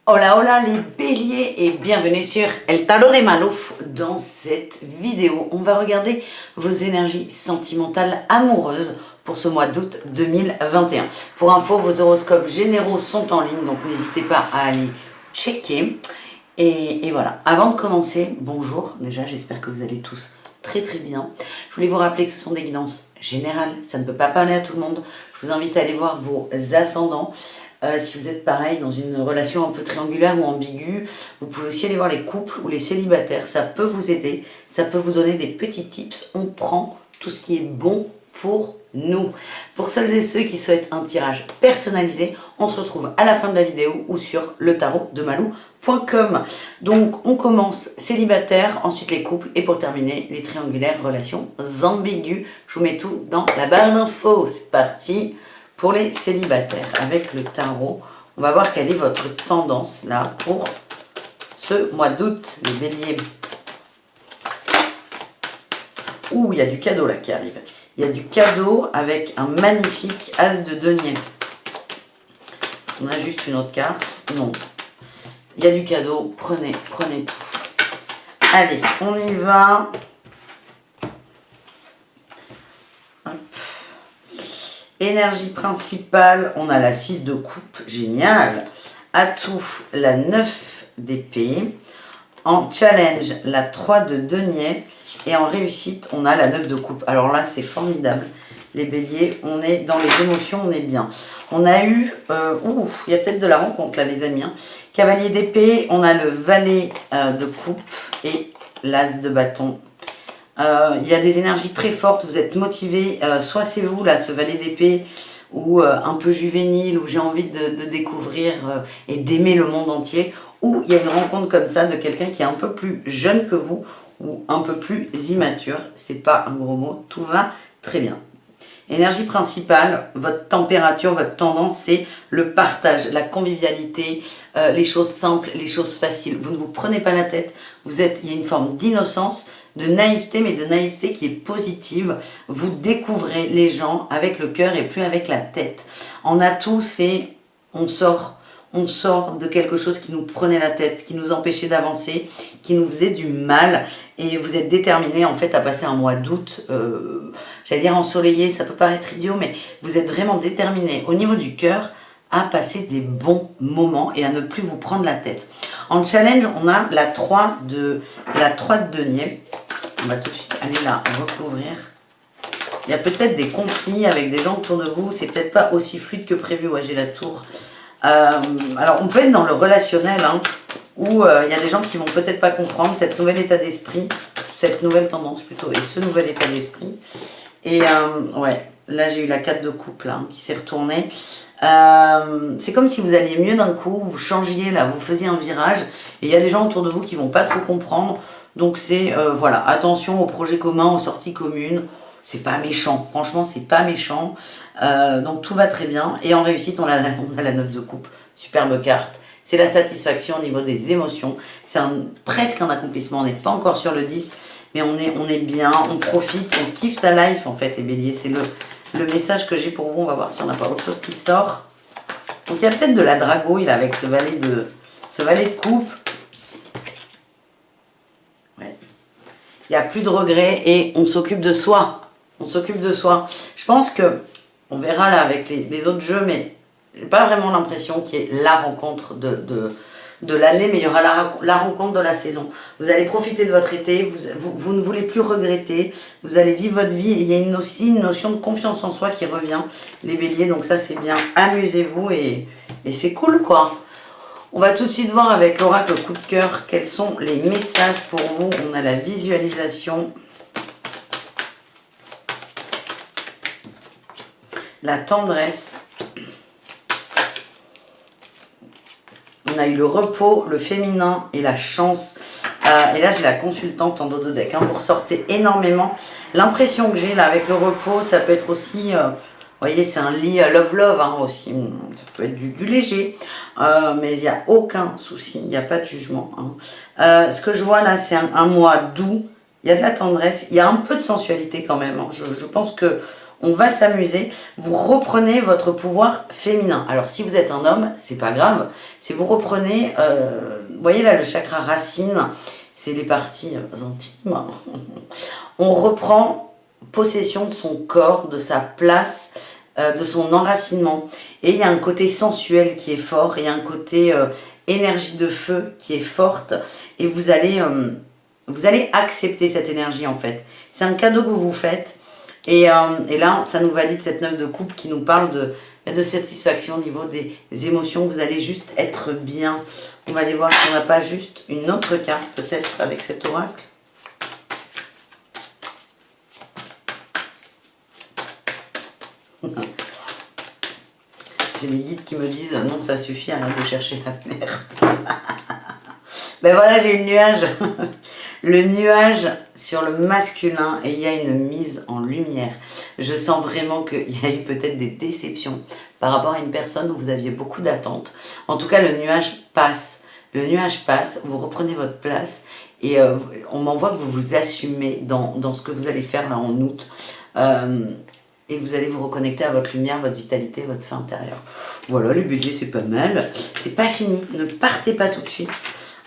Hola hola les béliers et bienvenue sur El Tarot de Maluf. Dans cette vidéo, on va regarder vos énergies sentimentales amoureuses pour ce mois d'août 2021. Pour info, vos horoscopes généraux sont en ligne, donc n'hésitez pas à aller checker. Et voilà, avant de commencer, bonjour, déjà j'espère que vous allez tous très bien. Je voulais vous rappeler que ce sont des guidances générales, ça ne peut pas parler à tout le monde. Je vous invite à aller voir vos ascendants. Si vous êtes pareil dans une relation un peu triangulaire ou ambiguë, vous pouvez aussi aller voir les couples ou les célibataires, ça peut vous aider, ça peut vous donner des petits tips. On prend tout ce qui est bon pour nous. Pour celles et ceux qui souhaitent un tirage personnalisé, on se retrouve à la fin de la vidéo ou sur le tarot de malou.com. Donc on commence célibataire, ensuite les couples et pour terminer les triangulaires, relations ambiguës. Je vous mets tout dans la barre d'infos. C'est parti pour les célibataires avec le tarot. On va voir quelle est votre tendance là pour ce mois d'août, les béliers. Ouh, il y a du cadeau là qui arrive. Il y a du cadeau avec un magnifique as de denier. Est-ce qu'on a juste une autre carte? Non. Il y a du cadeau, prenez tout. Allez, on y va. Hop. Énergie principale, on a la 6 de coupe, génial. Atout, la 9 d'épée. En challenge, la 3 de denier. Et en réussite, on a la 9 de coupe. Alors là, c'est formidable. Les béliers, on est dans les émotions, on est bien. On a eu... il y a peut-être de la rencontre là, les amis. Hein. Cavalier d'épée, on a le valet de coupe et l'as de bâton. Il y a des énergies très fortes, vous êtes motivés. Soit c'est vous, là, ce valet d'épée, ou un peu juvénile, où j'ai envie de découvrir et d'aimer le monde entier. Ou il y a une rencontre comme ça de quelqu'un qui est un peu plus jeune que vous, ou un peu plus immature. C'est pas un gros mot, tout va très bien. Énergie principale, votre température, votre tendance, c'est le partage, la convivialité, les choses simples, les choses faciles. Vous ne vous prenez pas la tête, il y a une forme d'innocence, de naïveté, mais de naïveté qui est positive. Vous découvrez les gens avec le cœur et plus avec la tête. En atout, c'est on sort de quelque chose qui nous prenait la tête, qui nous empêchait d'avancer, qui nous faisait du mal. Et vous êtes déterminé en fait à passer un mois d'août, j'allais dire ensoleillé, ça peut paraître idiot, mais vous êtes vraiment déterminé au niveau du cœur à passer des bons moments et à ne plus vous prendre la tête. En challenge, on a la 3 de denier. On va tout de suite aller la recouvrir. Il y a peut-être des conflits avec des gens autour de vous, c'est peut-être pas aussi fluide que prévu. Ouais, j'ai la tour. Alors on peut être dans le relationnel hein, où il y a des gens qui vont peut-être pas comprendre cette nouvel état d'esprit, cette nouvelle tendance plutôt, et ce nouvel état d'esprit. Et ouais, là j'ai eu la 4 de coupe là, hein, qui s'est retournée. C'est comme si vous alliez mieux d'un coup, vous changiez là, vous faisiez un virage, et il y a des gens autour de vous qui vont pas trop comprendre. Donc c'est, voilà, attention aux projets communs, aux sorties communes. C'est pas méchant, franchement c'est pas méchant, donc tout va très bien. Et en réussite on a la 9 de coupe, superbe carte, c'est la satisfaction au niveau des émotions, c'est presque un accomplissement, on n'est pas encore sur le 10, mais on est bien, on profite, on kiffe sa life en fait les béliers, c'est le message que j'ai pour vous. On va voir si on n'a pas autre chose qui sort. Donc il y a peut-être de la dragouille là avec ce valet de coupe. Ouais. Il n'y a plus de regrets et on s'occupe de soi. On s'occupe de soi. Je pense que, on verra là avec les autres jeux, mais j'ai pas vraiment l'impression qu'il y ait la rencontre de l'année, mais il y aura la rencontre de la saison. Vous allez profiter de votre été, vous ne voulez plus regretter, vous allez vivre votre vie, et il y a aussi une notion de confiance en soi qui revient, les béliers, donc ça c'est bien, amusez-vous et c'est cool quoi. On va tout de suite voir avec l'oracle coup de cœur quels sont les messages pour vous. On a la visualisation, la tendresse, on a eu le repos, le féminin et la chance. Et là, j'ai la consultante en dos de deck. Hein. Vous ressortez énormément. L'impression que j'ai là avec le repos, ça peut être aussi... vous voyez, c'est un lit love-love hein, aussi. Ça peut être du léger. Mais il n'y a aucun souci. Il n'y a pas de jugement. Hein. Ce que je vois là, c'est un mois doux. Il y a de la tendresse. Il y a un peu de sensualité quand même. Hein. Je pense que on va s'amuser. Vous reprenez votre pouvoir féminin. Alors si vous êtes un homme, c'est pas grave. Si vous reprenez, vous voyez là le chakra racine, c'est les parties intimes. On reprend possession de son corps, de sa place, de son enracinement. Et il y a un côté sensuel qui est fort, il y a un côté énergie de feu qui est forte. Et vous allez accepter cette énergie en fait. C'est un cadeau que vous vous faites. Et là, ça nous valide cette 9 de coupe qui nous parle de satisfaction au niveau des émotions. Vous allez juste être bien. On va aller voir si on n'a pas juste une autre carte, peut-être, avec cet oracle. J'ai des guides qui me disent « Non, ça suffit, arrête de chercher la merde. » Ben voilà, j'ai le nuage. Le nuage sur le masculin et il y a une mise en lumière. Je sens vraiment qu'il y a eu peut-être des déceptions par rapport à une personne où vous aviez beaucoup d'attentes. En tout cas, le nuage passe. Le nuage passe, vous reprenez votre place et on m'envoie que vous vous assumez dans ce que vous allez faire là en août. Et vous allez vous reconnecter à votre lumière, votre vitalité, votre feu intérieur. Voilà, le budget c'est pas mal. C'est pas fini, ne partez pas tout de suite.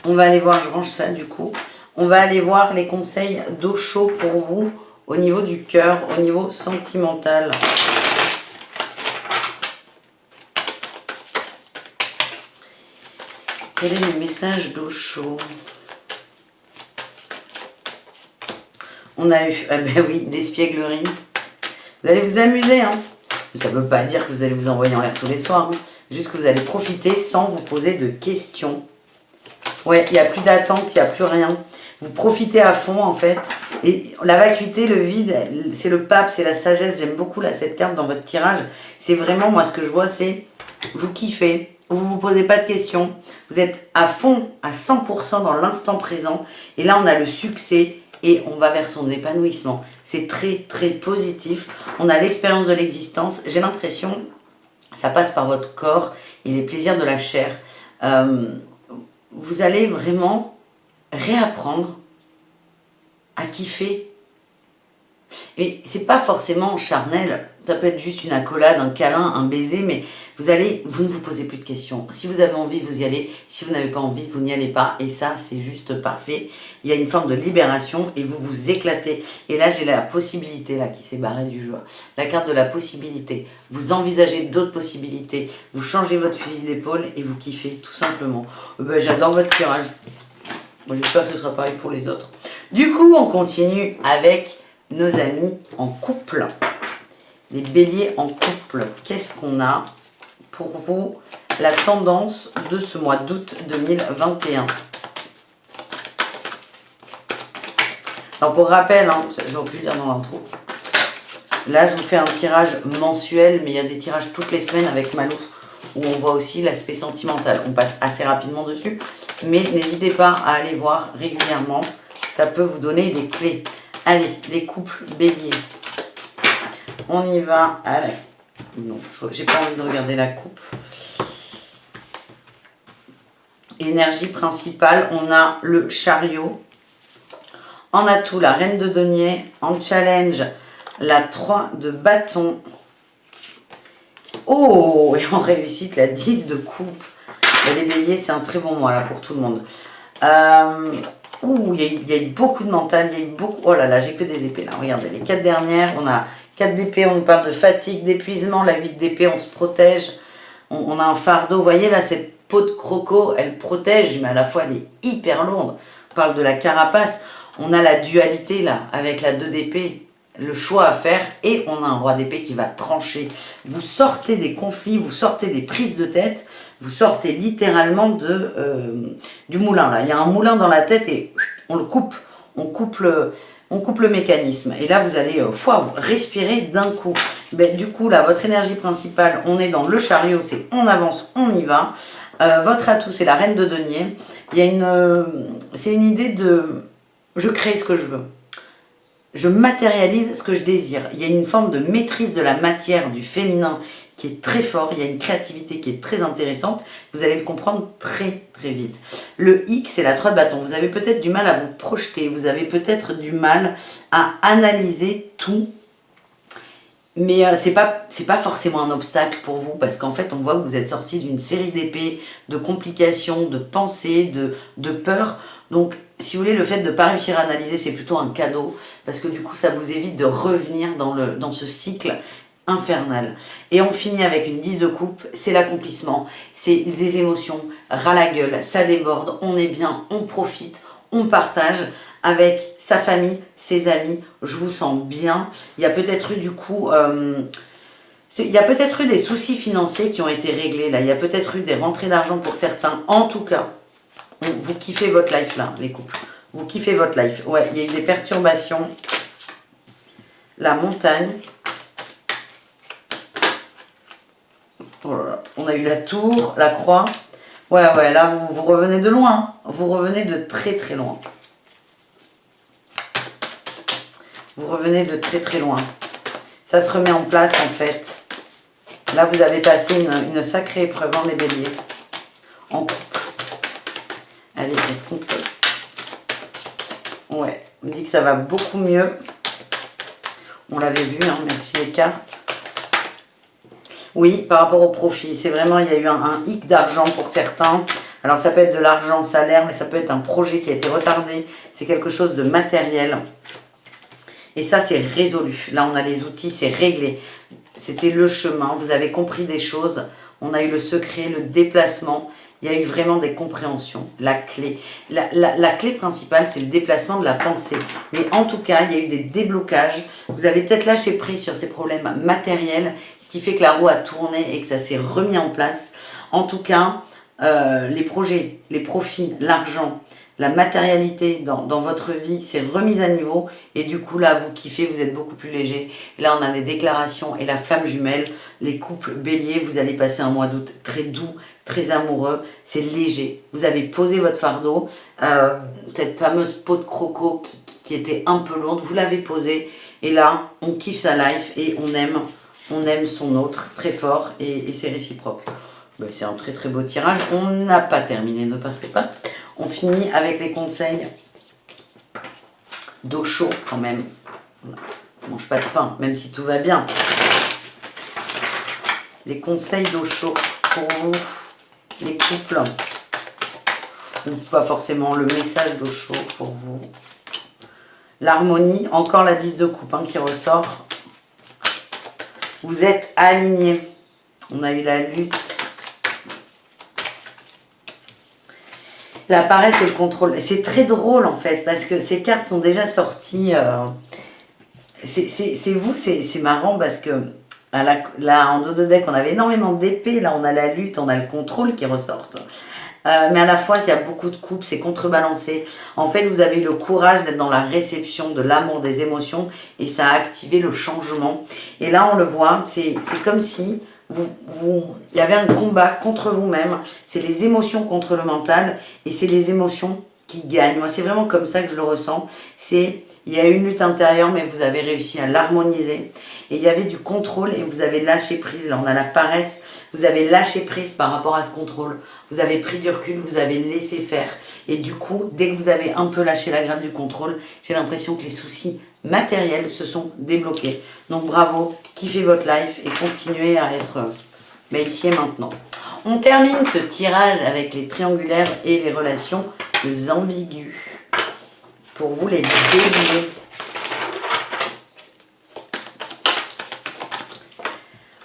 On va aller voir, je range ça du coup. On va aller voir les conseils d'eau chaud pour vous au niveau du cœur, au niveau sentimental. Quel est le message d'eau chaud? On a eu, ah ben oui, d'espièglerie. Vous allez vous amuser, hein. Ça ne veut pas dire que vous allez vous envoyer en l'air tous les soirs. Hein. Juste que vous allez profiter sans vous poser de questions. Ouais, il n'y a plus d'attente, il n'y a plus rien. Vous profitez à fond, en fait. Et la vacuité, le vide, c'est le pape, c'est la sagesse. J'aime beaucoup là, cette carte dans votre tirage. C'est vraiment, moi, ce que je vois, c'est vous kiffez. Vous ne vous posez pas de questions. Vous êtes à fond, à 100% dans l'instant présent. Et là, on a le succès. Et on va vers son épanouissement. C'est très, très positif. On a l'expérience de l'existence. J'ai l'impression, ça passe par votre corps et les plaisirs de la chair. Vous allez vraiment réapprendre à kiffer. Et c'est pas forcément charnel. Ça peut être juste une accolade, un câlin, un baiser, mais vous ne vous posez plus de questions. Si vous avez envie, vous y allez. Si vous n'avez pas envie, vous n'y allez pas. Et ça, c'est juste parfait. Il y a une forme de libération et vous vous éclatez. Et là, j'ai la possibilité là qui s'est barrée du jeu. La carte de la possibilité. Vous envisagez d'autres possibilités. Vous changez votre fusil d'épaule et vous kiffez tout simplement. Ben, j'adore votre tirage. J'espère que ce sera pareil pour les autres. Du coup, on continue avec nos amis en couple. Les béliers en couple, qu'est-ce qu'on a pour vous? La tendance de ce mois d'août 2021. Alors pour rappel, hein, j'aurais pu le dire dans l'intro. Là, je vous fais un tirage mensuel, mais il y a des tirages toutes les semaines avec Malou, où on voit aussi l'aspect sentimental. On passe assez rapidement dessus, mais n'hésitez pas à aller voir régulièrement. Ça peut vous donner des clés. Allez, les couples béliers. On y va. Allez. Non, j'ai pas envie de regarder la coupe. Énergie principale, on a le chariot. En atout, la reine de denier. En challenge, la 3 de bâton. Oh, et en réussite, la 10 de coupe. Les béliers, c'est un très bon mois là pour tout le monde. Il y a eu beaucoup de mental, il y a eu beaucoup... Oh là là, j'ai que des épées là. Regardez, les 4 dernières, on a 4 d'épée, on nous parle de fatigue, d'épuisement. La 8 d'épée, on se protège. On a un fardeau. Vous voyez là, cette peau de croco, elle protège, mais à la fois, elle est hyper lourde. On parle de la carapace. On a la dualité là, avec la 2 d'épée. Le choix à faire. Et on a un roi d'épée qui va trancher. Vous sortez des conflits, vous sortez des prises de tête. Vous sortez littéralement du moulin là. Il y a un moulin dans la tête et on le coupe. On coupe le mécanisme. Et là, vous allez respirer d'un coup. Ben, du coup, là, votre énergie principale, on est dans le chariot, c'est on avance, on y va. Votre atout, c'est la reine de denier. Il y a c'est une idée de je crée ce que je veux. Je matérialise ce que je désire. Il y a une forme de maîtrise de la matière, du féminin qui est très fort. Il y a une créativité qui est très intéressante. Vous allez le comprendre très très vite. Le X, c'est la 3 de bâton. Vous avez peut-être du mal à vous projeter. Vous avez peut-être du mal à analyser tout. Mais c'est pas forcément un obstacle pour vous, parce qu'en fait, on voit que vous êtes sorti d'une série d'épées, de complications, de pensées, de peurs. Donc, si vous voulez, le fait de ne pas réussir à analyser, c'est plutôt un cadeau, parce que du coup, ça vous évite de revenir dans ce cycle infernal. Et on finit avec une 10 de coupe, c'est l'accomplissement, c'est des émotions, ras la gueule, ça déborde, on est bien, on profite, on partage avec sa famille, ses amis, je vous sens bien. Il y a peut-être eu du coup, il y a peut-être eu des soucis financiers qui ont été réglés là, il y a peut-être eu des rentrées d'argent pour certains. En tout cas, vous kiffez votre life là, les couples. Vous kiffez votre life. Ouais, il y a eu des perturbations. La montagne. Oh là là. On a eu la tour, la croix. Ouais, là vous revenez de loin. Hein. Vous revenez de très très loin. Vous revenez de très très loin. Ça se remet en place en fait. Là vous avez passé une sacrée épreuve en les béliers. En couple. Allez, est-ce qu'on peut... Ouais, on dit que ça va beaucoup mieux. On l'avait vu, hein, merci les cartes. Oui, par rapport au profit, c'est vraiment, il y a eu un hic d'argent pour certains. Alors ça peut être de l'argent, salaire, mais ça peut être un projet qui a été retardé. C'est quelque chose de matériel. Et ça, c'est résolu. Là, on a les outils, c'est réglé. C'était le chemin, vous avez compris des choses. On a eu le secret, le déplacement. Il y a eu vraiment des compréhensions. La clé. La clé principale, c'est le déplacement de la pensée. Mais en tout cas, il y a eu des déblocages. Vous avez peut-être lâché prise sur ces problèmes matériels, ce qui fait que la roue a tourné et que ça s'est remis en place. En tout cas, les projets, les profits, l'argent, la matérialité dans votre vie s'est remise à niveau et du coup là vous kiffez, vous êtes beaucoup plus léger. Là on a des déclarations et la flamme jumelle, les couples béliers, vous allez passer un mois d'août très doux, très amoureux, c'est léger. Vous avez posé votre fardeau, cette fameuse peau de croco qui était un peu lourde, vous l'avez posée et là on kiffe sa life et on aime son autre très fort et c'est réciproque. Ben, c'est un très très beau tirage, on n'a pas terminé, ne partez pas. On finit avec les conseils d'eau chaud quand même. On ne mange pas de pain, même si tout va bien. Les conseils d'eau chaud pour vous, les couples. Ou pas forcément le message d'eau chaud pour vous. L'harmonie, encore la 10 de coupe hein, qui ressort. Vous êtes alignés. On a eu la lutte. La paresse et le contrôle. C'est très drôle en fait, parce que ces cartes sont déjà sorties. C'est vous, c'est marrant parce que là, en dos de deck, on avait énormément d'épées. Là, on a la lutte, on a le contrôle qui ressortent. Mais à la fois, il y a beaucoup de coupes, c'est contrebalancé. En fait, vous avez eu le courage d'être dans la réception de l'amour, des émotions, et ça a activé le changement. Et là, on le voit, c'est comme si... il y avait un combat contre vous-même, c'est les émotions contre le mental et c'est les émotions qui gagnent. Moi, c'est vraiment comme ça que je le ressens. Il y a une lutte intérieure, mais vous avez réussi à l'harmoniser. Et il y avait du contrôle et vous avez lâché prise. Là, on a la paresse. Vous avez lâché prise par rapport à ce contrôle. Vous avez pris du recul, vous avez laissé faire. Et du coup, dès que vous avez un peu lâché la grappe du contrôle, j'ai l'impression que les soucis matériels se sont débloqués. Donc bravo, kiffez votre life et continuez à être ici et maintenant. On termine ce tirage avec les triangulaires et les relations ambiguës. Pour vous les béliers.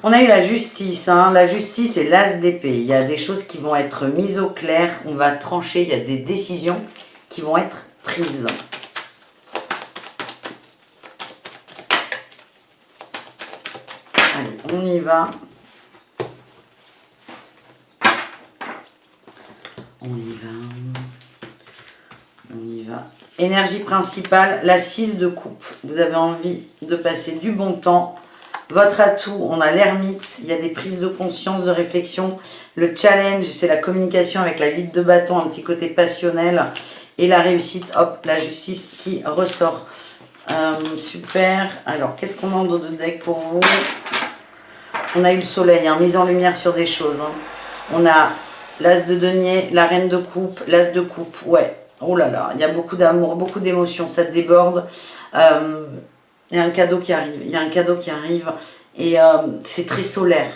On a eu la justice, hein. La justice et l'as d'épée. Il y a des choses qui vont être mises au clair, on va trancher, il y a des décisions qui vont être prises. Allez, on y va. On y va. On y va. Énergie principale, la 6 de coupe. Vous avez envie de passer du bon temps. Votre atout, on a l'ermite, il y a des prises de conscience, de réflexion. Le challenge, c'est la communication avec la 8 de bâton, un petit côté passionnel. Et la réussite, hop, la justice qui ressort. Super. Alors, qu'est-ce qu'on a en dos de deck pour vous? On a eu le soleil, hein, mise en lumière sur des choses. Hein. On a l'as de denier, la reine de coupe, l'as de coupe. Ouais, oh là là, il y a beaucoup d'amour, beaucoup d'émotions, ça déborde. Il y a un cadeau qui arrive, il y a un cadeau qui arrive. Et c'est très solaire.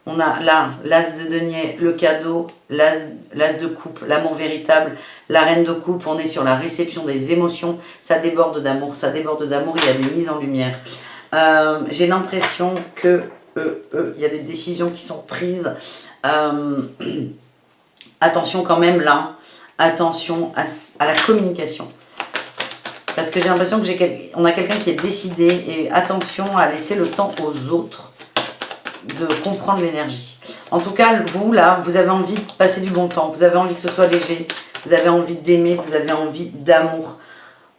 On a là l'as de denier, le cadeau, l'as de coupe, l'amour véritable, la reine de coupe. On est sur la réception des émotions. Ça déborde d'amour, ça déborde d'amour. Il y a des mises en lumière. J'ai l'impression que il y a des décisions qui sont prises. Attention quand même là. Attention à la communication. Parce que j'ai l'impression qu'on a quelqu'un qui est décidé. Et attention à laisser le temps aux autres de comprendre l'énergie. En tout cas, vous, là, vous avez envie de passer du bon temps. Vous avez envie que ce soit léger. Vous avez envie d'aimer. Vous avez envie d'amour.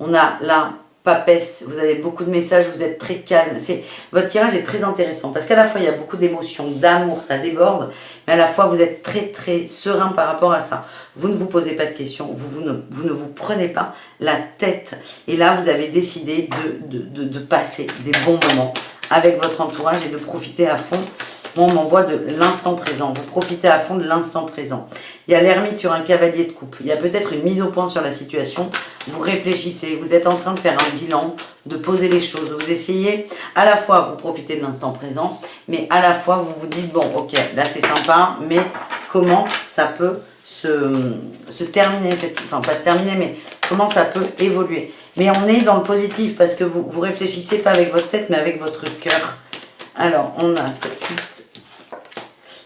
On a là, papesse. Vous avez beaucoup de messages. Vous êtes très calme. Votre tirage est très intéressant. Parce qu'à la fois, il y a beaucoup d'émotions, d'amour. Ça déborde. Mais à la fois, vous êtes très, très serein par rapport à ça. Vous ne vous posez pas de questions. Vous ne vous prenez pas la tête. Et là, vous avez décidé de passer des bons moments avec votre entourage et de profiter à fond. Moi, on m'envoie de l'instant présent. Vous profitez à fond de l'instant présent. Il y a l'ermite sur un cavalier de coupe. Il y a peut-être une mise au point sur la situation. Vous réfléchissez. Vous êtes en train de faire un bilan, de poser les choses. Vous essayez à la fois, vous profitez de l'instant présent, mais à la fois, vous vous dites, bon, ok, là c'est sympa, mais comment ça peut se terminer, enfin pas se terminer, mais comment ça peut évoluer. Mais on est dans le positif parce que vous réfléchissez pas avec votre tête mais avec votre cœur. Alors on a cette 8.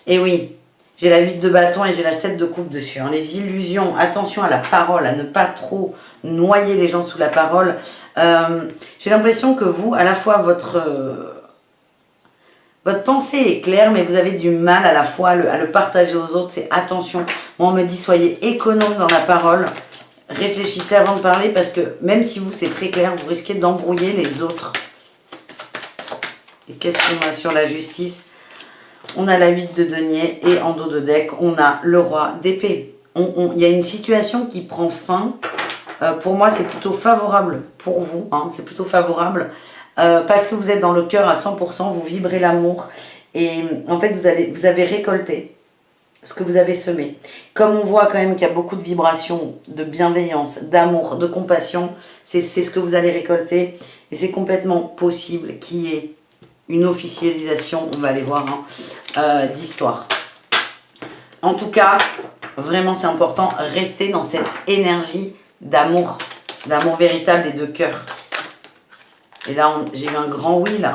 Et oui, j'ai la 8 de bâton et j'ai la 7 de coupe dessus. Hein. Les illusions, attention à la parole, à ne pas trop noyer les gens sous la parole. J'ai l'impression que vous, à la fois votre pensée est claire, mais vous avez du mal à la fois à le partager aux autres. C'est attention. Moi, on me dit, soyez économe dans la parole. Réfléchissez avant de parler parce que même si vous, c'est très clair, vous risquez d'embrouiller les autres. Et qu'est-ce qu'on a sur la justice? On a la 8 de denier et en dos de deck, on a le roi d'épée. Il y a une situation qui prend fin. Pour moi, c'est plutôt favorable pour vous. Hein, c'est plutôt favorable. Parce que vous êtes dans le cœur à 100%, vous vibrez l'amour et en fait vous avez récolté ce que vous avez semé. Comme on voit quand même qu'il y a beaucoup de vibrations, de bienveillance, d'amour, de compassion, c'est ce que vous allez récolter et c'est complètement possible qu'il y ait une officialisation, on va aller voir, hein, d'histoire. En tout cas, vraiment c'est important, restez dans cette énergie d'amour véritable et de cœur. Et là, j'ai eu un grand oui, là.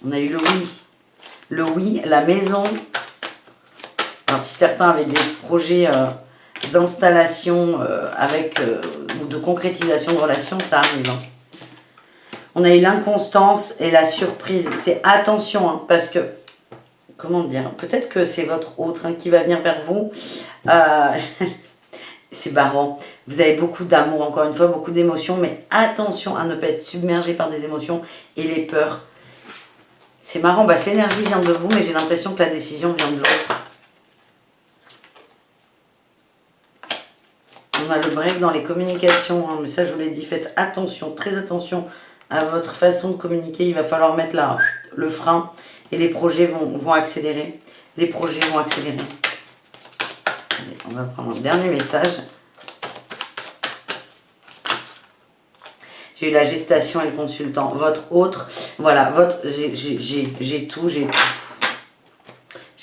On a eu le oui. Le oui, la maison. Alors, si certains avaient des projets d'installation ou de concrétisation de relations, ça arrive. Hein. On a eu l'inconstance et la surprise. C'est attention, hein, parce que, comment dire, peut-être que c'est votre autre hein, qui va venir vers vous. C'est marrant. Vous avez beaucoup d'amour, encore une fois, beaucoup d'émotions, mais attention à ne pas être submergé par des émotions et les peurs. C'est marrant, parce que l'énergie vient de vous, mais j'ai l'impression que la décision vient de l'autre. On a le break dans les communications, hein, mais ça je vous l'ai dit, faites attention, très attention à votre façon de communiquer. Il va falloir mettre là le frein et les projets vont accélérer. Les projets vont accélérer. Allez, on va prendre un dernier message. J'ai eu la gestation et le consultant. Votre autre, voilà, j'ai tout. J'ai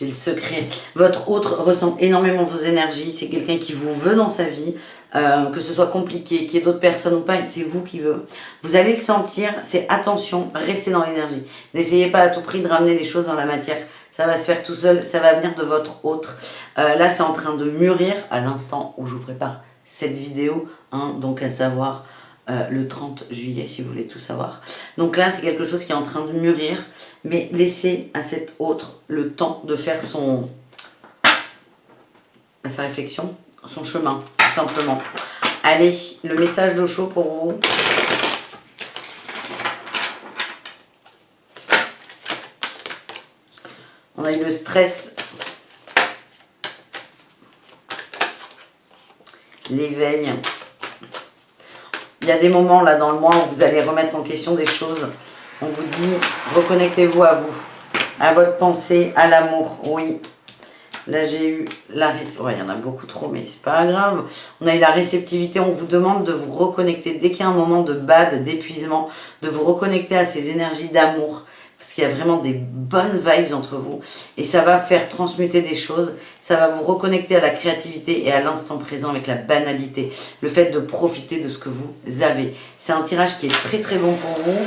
le secret. Votre autre ressent énormément vos énergies. C'est quelqu'un qui vous veut dans sa vie. Que ce soit compliqué, qu'il y ait d'autres personnes ou pas, c'est vous qui veut. Vous allez le sentir. C'est attention, restez dans l'énergie. N'essayez pas à tout prix de ramener les choses dans la matière. Ça va se faire tout seul. Ça va venir de votre autre. Là, c'est en train de mûrir à l'instant où je vous prépare cette vidéo. Hein, donc, à savoir le 30 juillet, si vous voulez tout savoir. Donc là, c'est quelque chose qui est en train de mûrir. Mais laissez à cet autre le temps de faire sa réflexion, son chemin, tout simplement. Allez, le message d'Osho pour vous. On a eu le stress, l'éveil. Il y a des moments là dans le mois où vous allez remettre en question des choses. On vous dit, reconnectez-vous à vous, à votre pensée, à l'amour. Oui, là j'ai eu la réceptivité. Ouais, il y en a beaucoup trop, mais c'est pas grave. On a eu la réceptivité. On vous demande de vous reconnecter. Dès qu'il y a un moment de bad, d'épuisement, de vous reconnecter à ces énergies d'amour. parce qu'il y a vraiment des bonnes vibes entre vous et ça va faire transmuter des choses, ça va vous reconnecter à la créativité et à l'instant présent avec la banalité, le fait de profiter de ce que vous avez. C'est un tirage qui est très très bon pour vous.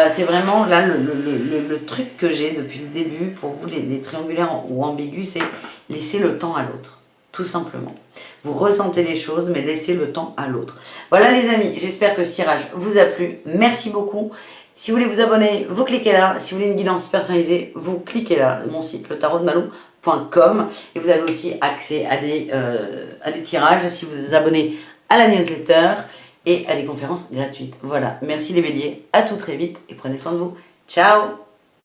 C'est vraiment là le truc que j'ai depuis le début pour vous, les triangulaires ou ambigus, c'est laisser le temps à l'autre, tout simplement. Vous ressentez les choses, mais laissez le temps à l'autre. Voilà les amis, j'espère que ce tirage vous a plu. Merci beaucoup. Si vous voulez vous abonner, vous cliquez là. Si vous voulez une guidance personnalisée, vous cliquez là. Mon site, letarotdemalou.com. Et vous avez aussi accès à des tirages si vous vous abonnez à la newsletter et à des conférences gratuites. Voilà, merci les béliers, à tout très vite et prenez soin de vous. Ciao!